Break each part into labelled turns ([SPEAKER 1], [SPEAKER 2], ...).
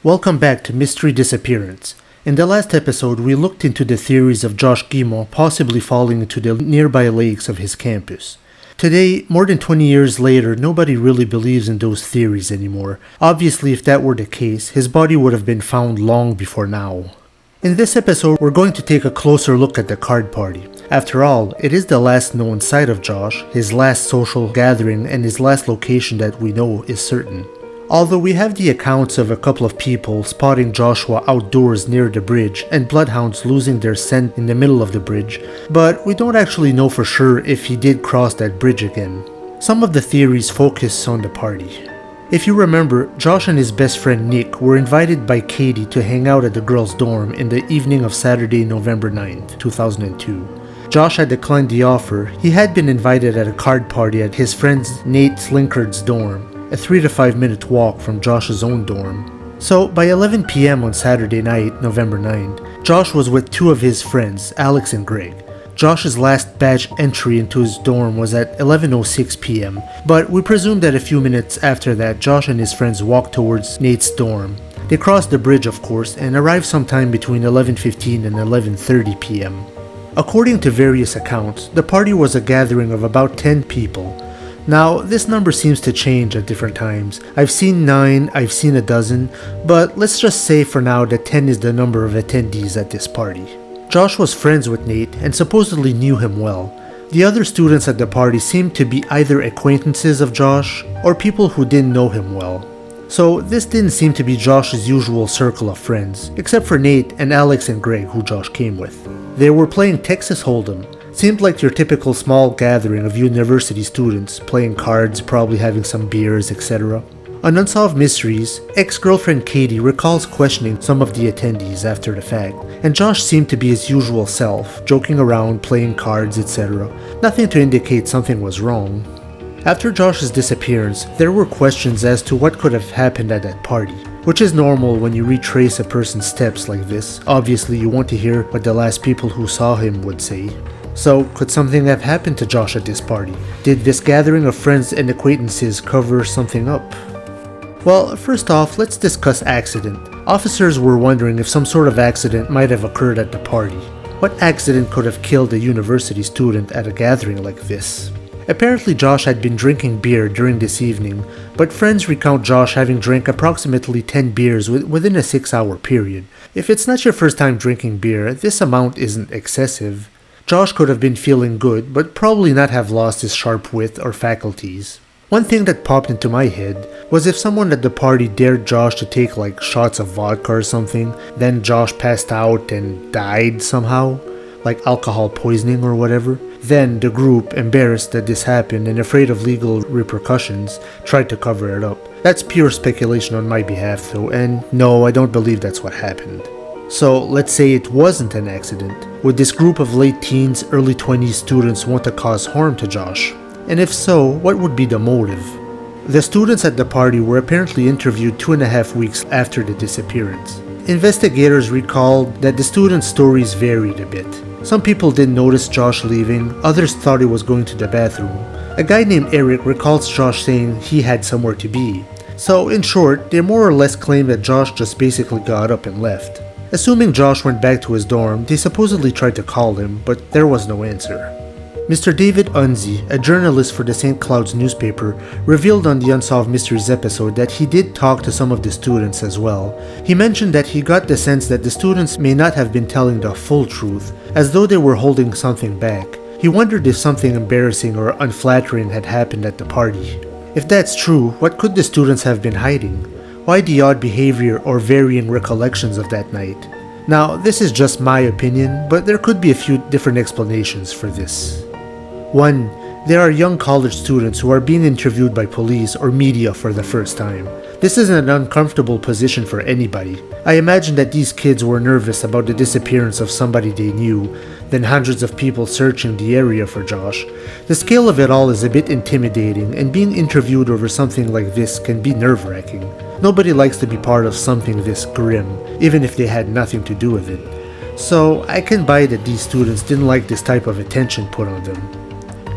[SPEAKER 1] Welcome back to Mystery Disappearance. In the last episode, we looked into the theories of Josh Guimond possibly falling into the nearby lakes of his campus. Today, more than 20 years later, nobody really believes in those theories anymore. Obviously, if that were the case, his body would have been found long before now. In this episode, we're going to take a closer look at the card party. After all, it is the last known sight of Josh, his last social gathering, and his last location that we know is certain. Although we have the accounts of a couple of people spotting Joshua outdoors near the bridge and bloodhounds losing their scent in the middle of the bridge, but we don't actually know for sure if he did cross that bridge again. Some of the theories focus on the party. If you remember, Josh and his best friend Nick were invited by Katie to hang out at the girls' dorm in the evening of Saturday, November 9th, 2002. Josh had declined the offer. He had been invited at a card party at his friend Nate Slinkard's dorm, a 3 to 5 minute walk from Josh's own dorm. So by 11 p.m. on Saturday night, November 9th, Josh was with two of his friends, Alex and Greg. Josh's last badge entry into his dorm was at 11:06 p.m., but we presume that a few minutes after that, Josh and his friends walked towards Nate's dorm. They crossed the bridge, of course, and arrived sometime between 11:15 and 11:30 p.m. According to various accounts, the party was a gathering of about 10 people. Now, this number seems to change at different times. I've seen 9, I've seen a dozen, but let's just say for now that 10 is the number of attendees at this party. Josh was friends with Nate and supposedly knew him well. The other students at the party seemed to be either acquaintances of Josh or people who didn't know him well. So this didn't seem to be Josh's usual circle of friends, except for Nate and Alex and Greg, who Josh came with. They were playing Texas Hold'em. Seemed like your typical small gathering of university students, playing cards, probably having some beers, etc. On Unsolved Mysteries, ex-girlfriend Katie recalls questioning some of the attendees after the fact, and Josh seemed to be his usual self, joking around, playing cards, etc. Nothing to indicate something was wrong. After Josh's disappearance, there were questions as to what could have happened at that party, which is normal when you retrace a person's steps like this. Obviously, you want to hear what the last people who saw him would say. So, could something have happened to Josh at this party? Did this gathering of friends and acquaintances cover something up? Well, first off, let's discuss accident. Officers were wondering if some sort of accident might have occurred at the party. What accident could have killed a university student at a gathering like this? Apparently Josh had been drinking beer during this evening, but friends recount Josh having drank approximately 10 beers within a 6-hour period. If it's not your first time drinking beer, this amount isn't excessive. Josh could have been feeling good, but probably not have lost his sharp wit or faculties. One thing that popped into my head was if someone at the party dared Josh to take like shots of vodka or something, then Josh passed out and died somehow, like alcohol poisoning or whatever. Then the group, embarrassed that this happened and afraid of legal repercussions, tried to cover it up. That's pure speculation on my behalf though, and no, I don't believe that's what happened. So let's say it wasn't an accident. Would this group of late teens, early 20s students want to cause harm to Josh? And if so, what would be the motive? The students at the party were apparently interviewed 2.5 weeks after the disappearance. Investigators recalled that the students' stories varied a bit. Some people didn't notice Josh leaving, others thought he was going to the bathroom. A guy named Eric recalls Josh saying he had somewhere to be. So in short, they more or less claim that Josh just basically got up and left. Assuming Josh went back to his dorm, they supposedly tried to call him, but there was no answer. Mr. David Unzi, a journalist for the St. Cloud's newspaper, revealed on the Unsolved Mysteries episode that he did talk to some of the students as well. He mentioned that he got the sense that the students may not have been telling the full truth, as though they were holding something back. He wondered if something embarrassing or unflattering had happened at the party. If that's true, what could the students have been hiding? Why the odd behavior or varying recollections of that night? Now, this is just my opinion, but there could be a few different explanations for this. 1. There are young college students who are being interviewed by police or media for the first time. This is an uncomfortable position for anybody. I imagine that these kids were nervous about the disappearance of somebody they knew, then hundreds of people searching the area for Josh. The scale of it all is a bit intimidating, and being interviewed over something like this can be nerve-wracking. Nobody likes to be part of something this grim, even if they had nothing to do with it. So I can buy that these students didn't like this type of attention put on them.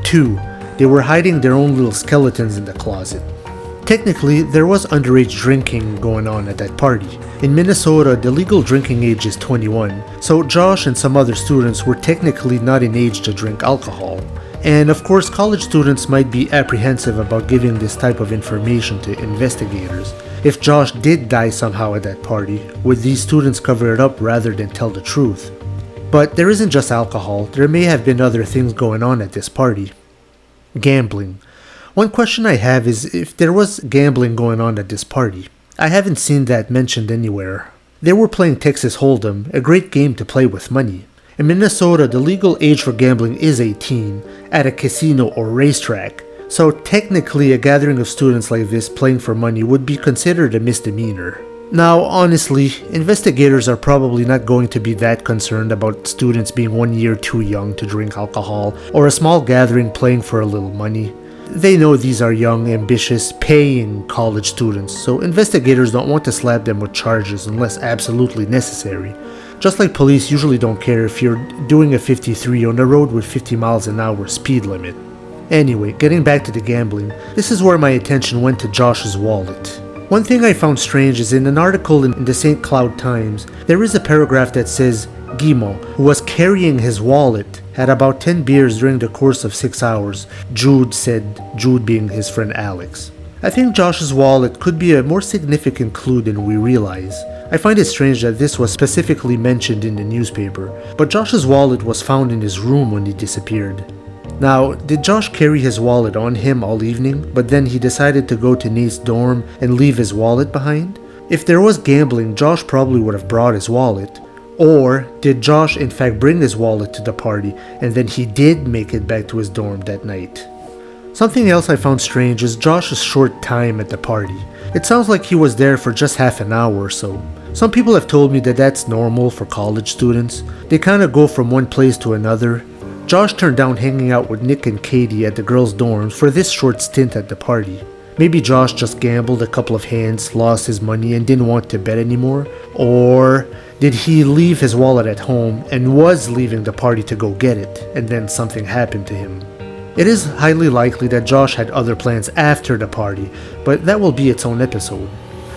[SPEAKER 1] 2. They were hiding their own little skeletons in the closet. Technically, there was underage drinking going on at that party. In Minnesota, the legal drinking age is 21, so Josh and some other students were technically not in age to drink alcohol. And of course, college students might be apprehensive about giving this type of information to investigators. If Josh did die somehow at that party, would these students cover it up rather than tell the truth? But there isn't just alcohol, there may have been other things going on at this party. Gambling. One question I have is if there was gambling going on at this party. I haven't seen that mentioned anywhere. They were playing Texas Hold'em, a great game to play with money. In Minnesota, the legal age for gambling is 18, at a casino or racetrack. So technically, a gathering of students like this playing for money would be considered a misdemeanor. Now, honestly, investigators are probably not going to be that concerned about students being 1 year too young to drink alcohol or a small gathering playing for a little money. They know these are young, ambitious, paying college students, so investigators don't want to slap them with charges unless absolutely necessary. Just like police usually don't care if you're doing a 53 on the road with 50 miles an hour speed limit. Anyway, getting back to the gambling, this is where my attention went to Josh's wallet. One thing I found strange is in an article in the St. Cloud Times, there is a paragraph that says Guimond, who was carrying his wallet, had about 10 beers during the course of 6 hours, Jude said, Jude being his friend Alex. I think Josh's wallet could be a more significant clue than we realize. I find it strange that this was specifically mentioned in the newspaper, but Josh's wallet was found in his room when he disappeared. Now, did Josh carry his wallet on him all evening, but then he decided to go to Nate's dorm and leave his wallet behind? If there was gambling, Josh probably would have brought his wallet. Or did Josh in fact bring his wallet to the party and then he did make it back to his dorm that night? Something else I found strange is Josh's short time at the party. It sounds like he was there for just half an hour or so. Some people have told me that that's normal for college students. They kind of go from one place to another. Josh turned down hanging out with Nick and Katie at the girls' dorms for this short stint at the party. Maybe Josh just gambled a couple of hands, lost his money, and didn't want to bet anymore. Or did he leave his wallet at home and was leaving the party to go get it, and then something happened to him? It is highly likely that Josh had other plans after the party, but that will be its own episode.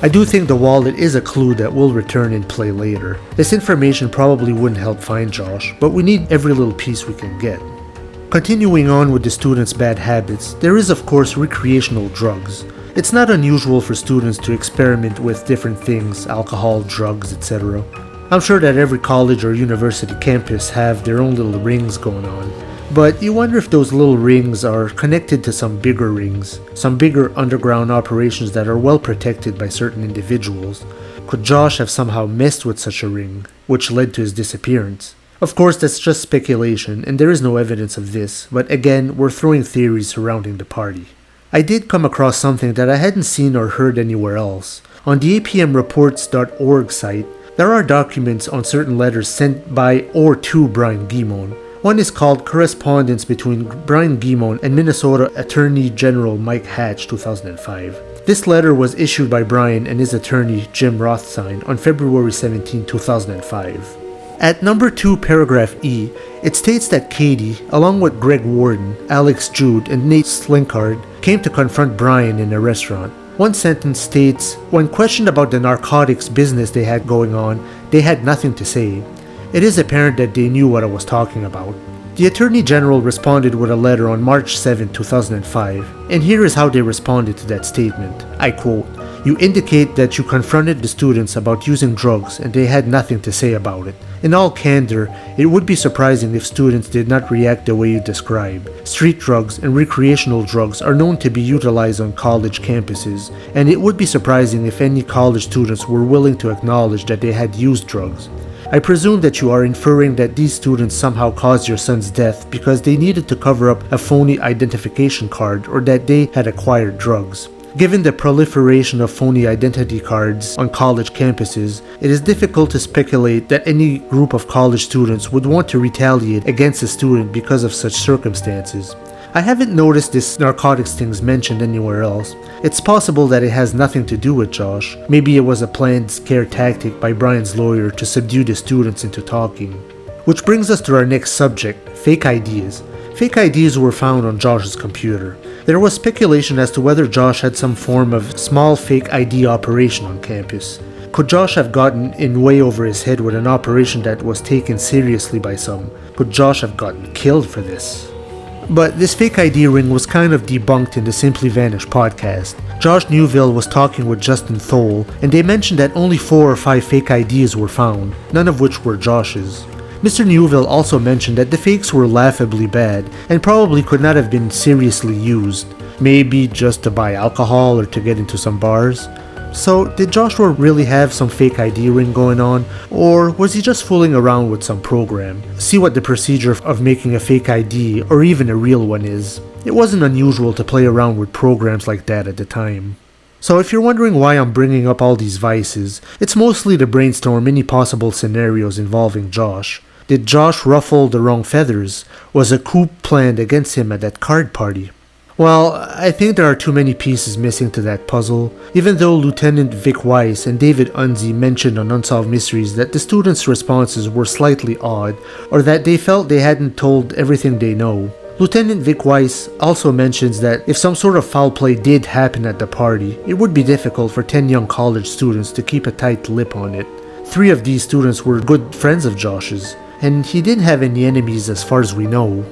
[SPEAKER 1] I do think the wallet is a clue that will return in play later. This information probably wouldn't help find Josh, but we need every little piece we can get. Continuing on with the students' bad habits, there is of course recreational drugs. It's not unusual for students to experiment with different things, alcohol, drugs, etc. I'm sure that every college or university campus have their own little rings going on, but you wonder if those little rings are connected to some bigger rings, some bigger underground operations that are well protected by certain individuals. Could Josh have somehow messed with such a ring, which led to his disappearance? Of course, that's just speculation, and there is no evidence of this, but again, we're throwing theories surrounding the party. I did come across something that I hadn't seen or heard anywhere else. On the apmreports.org site, there are documents on certain letters sent by or to Brian Guimond. One is called Correspondence between Brian Guimond and Minnesota Attorney General Mike Hatch, 2005. This letter was issued by Brian and his attorney Jim Rothstein on February 17, 2005. At number 2, paragraph E, it states that Katie, along with Greg Warden, Alex Jude, and Nate Slinkard, came to confront Brian in a restaurant. One sentence states, when questioned about the narcotics business they had going on, they had nothing to say. It is apparent that they knew what I was talking about. The Attorney General responded with a letter on March 7, 2005, and here is how they responded to that statement. I quote, "You indicate that you confronted the students about using drugs and they had nothing to say about it. In all candor, it would be surprising if students did not react the way you describe. Street drugs and recreational drugs are known to be utilized on college campuses, and it would be surprising if any college students were willing to acknowledge that they had used drugs. I presume that you are inferring that these students somehow caused your son's death because they needed to cover up a phony identification card or that they had acquired drugs. Given the proliferation of phony identity cards on college campuses, it is difficult to speculate that any group of college students would want to retaliate against a student because of such circumstances. I haven't noticed this narcotics things mentioned anywhere else. It's possible that it has nothing to do with Josh. Maybe it was a planned scare tactic by Brian's lawyer to subdue the students into talking. Which brings us to our next subject, fake IDs. Fake IDs were found on Josh's computer. There was speculation as to whether Josh had some form of small fake ID operation on campus. Could Josh have gotten in way over his head with an operation that was taken seriously by some? Could Josh have gotten killed for this? But this fake ID ring was kind of debunked in the Simply Vanish podcast. Josh Newville was talking with Justin Thole, and they mentioned that only 4 or 5 fake IDs were found, none of which were Josh's. Mr. Newville also mentioned that the fakes were laughably bad, and probably could not have been seriously used. Maybe just to buy alcohol or to get into some bars. So, did Joshua really have some fake ID ring going on, or was he just fooling around with some program? See what the procedure of making a fake ID, or even a real one, is. It wasn't unusual to play around with programs like that at the time. So if you're wondering why I'm bringing up all these vices, it's mostly to brainstorm any possible scenarios involving Josh. Did Josh ruffle the wrong feathers? Was a coup planned against him at that card party? Well, I think there are too many pieces missing to that puzzle, even though Lieutenant Vic Weiss and David Unzi mentioned on Unsolved Mysteries that the students' responses were slightly odd, or that they felt they hadn't told everything they know. Lieutenant Vic Weiss also mentions that if some sort of foul play did happen at the party, it would be difficult for 10 young college students to keep a tight lip on it. 3 of these students were good friends of Josh's, and he didn't have any enemies as far as we know.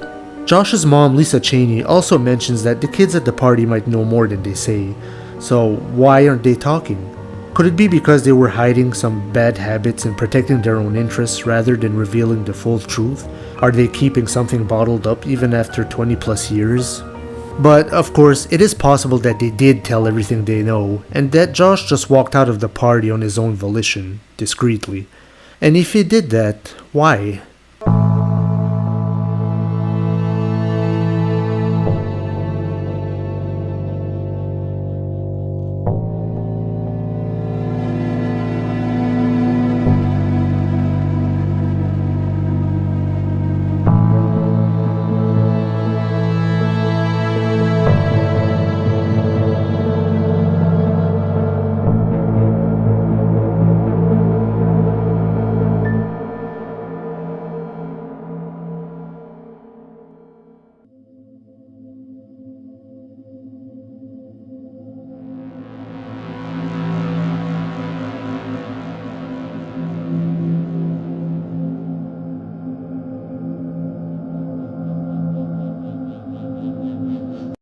[SPEAKER 1] Josh's mom, Lisa Cheney, also mentions that the kids at the party might know more than they say, so why aren't they talking? Could it be because they were hiding some bad habits and protecting their own interests rather than revealing the full truth? Are they keeping something bottled up even after 20 plus years? But of course, it is possible that they did tell everything they know, and that Josh just walked out of the party on his own volition, discreetly. And if he did that, why?